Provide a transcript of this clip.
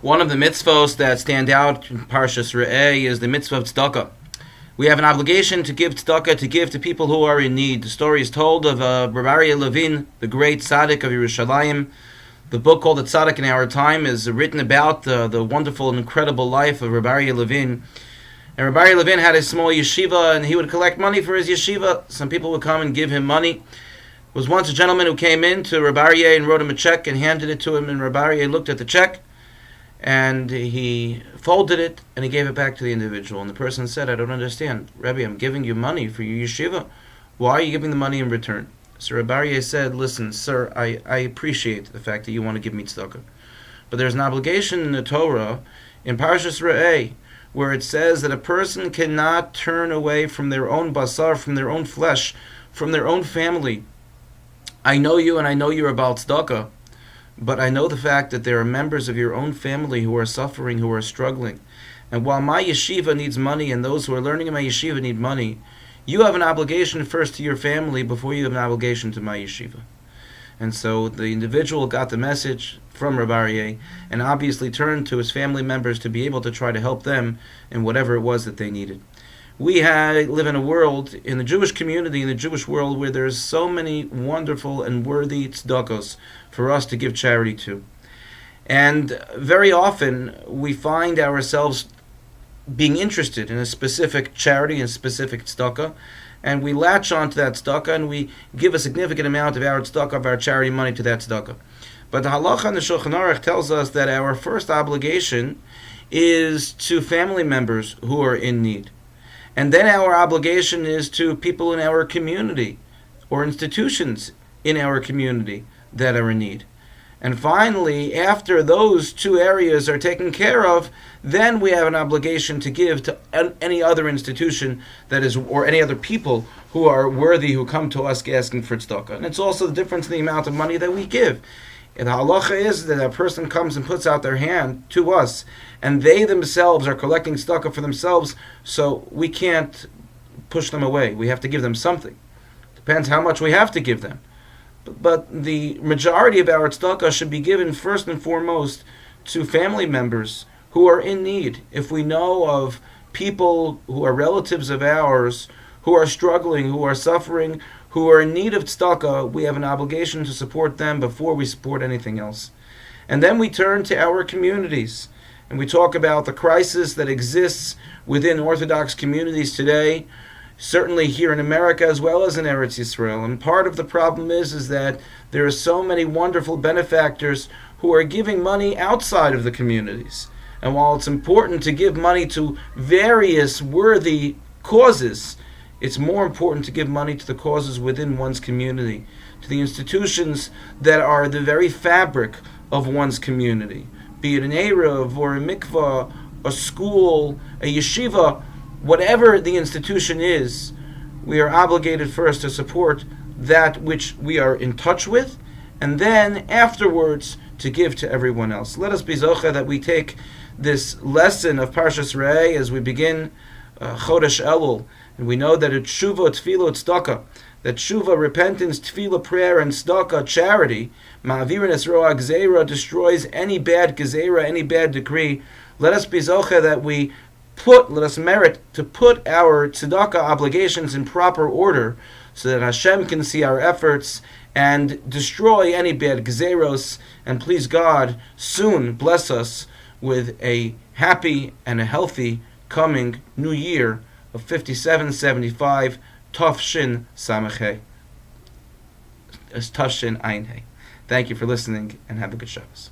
One of the mitzvos that stand out in Parshas Reeh is the mitzvah of tzedakah. We have an obligation to give tzedakah, to give to people who are in need. The story is told of Webdvar Reeh, the great tzaddik of Yerushalayim. The book called The Tzaddik in Our Time is written about the wonderful and incredible life of Webdvar Reeh. And Webdvar Reeh had a small yeshiva, and he would collect money for his yeshiva. Some people would come and give him money. There was once a gentleman who came in to Webdvar Reeh and wrote him a check and handed it to him, and Webdvar Reeh looked at the check and he folded it and he gave it back to the individual. And the person said, "I don't understand. Rebbe, I'm giving you money for your yeshiva. Why are you giving the money in return?" So Webdvar Reeh said, "Listen, sir, I appreciate the fact that you want to give me tzedakah. But there's an obligation in the Torah, in Parshas Re'eh, where it says that a person cannot turn away from their own basar, from their own flesh, from their own family. I know you and I know you're about tzedakah, but I know the fact that there are members of your own family who are suffering, who are struggling. And while my yeshiva needs money and those who are learning in my yeshiva need money, you have an obligation first to your family before you have an obligation to my yeshiva." And so the individual got the message from Webdvar Reeh and obviously turned to his family members to be able to try to help them in whatever it was that they needed. We live in a world, in the Jewish community, in the Jewish world, where there's so many wonderful and worthy tzedakos for us to give charity to. And very often we find ourselves being interested in a specific charity and specific tzedakah, and we latch on to that tzedakah and we give a significant amount of our tzedakah, of our charity money to that tzedakah. But the halacha and the Shulchan Aruch tells us that our first obligation is to family members who are in need. And then our obligation is to people in our community or institutions in our community that are in need. And finally, after those two areas are taken care of, then we have an obligation to give to any other institution that is, or any other people who are worthy, who come to us asking for tzedakah. And it's also the difference in the amount of money that we give. And the halacha is that a person comes and puts out their hand to us, and they themselves are collecting tzedakah for themselves, so we can't push them away. We have to give them something. Depends how much we have to give them. But the majority of our tzedakah should be given first and foremost to family members who are in need. If we know of people who are relatives of ours who are struggling, who are suffering, who are in need of tzedakah, we have an obligation to support them before we support anything else. And then we turn to our communities, and we talk about the crisis that exists within Orthodox communities today, certainly here in America as well as in Eretz Yisrael. And part of the problem is that there are so many wonderful benefactors who are giving money outside of the communities. And while it's important to give money to various worthy causes, it's more important to give money to the causes within one's community, to the institutions that are the very fabric of one's community, be it an Erev or a mikvah, a school, a yeshiva, whatever the institution is. We are obligated first to support that which we are in touch with, and then afterwards to give to everyone else. Let us be zocheh that we take this lesson of Parshas Re'eh as we begin Chodesh Elul, and we know that it's tshuva, tefillah, tzedakah, that tshuva, repentance, tefillah, prayer, and tzedakah, charity, ma'avirin es roa gzeira, destroys any bad gezerah, any bad decree. Let us be zocheh that let us merit to put our tzedakah obligations in proper order so that Hashem can see our efforts and destroy any bad gezeros, and please God, soon bless us with a happy and a healthy coming new year of 5775 Tafshin Samachay. Tafshin Ein Hey. Thank you for listening and have a good Shabbos.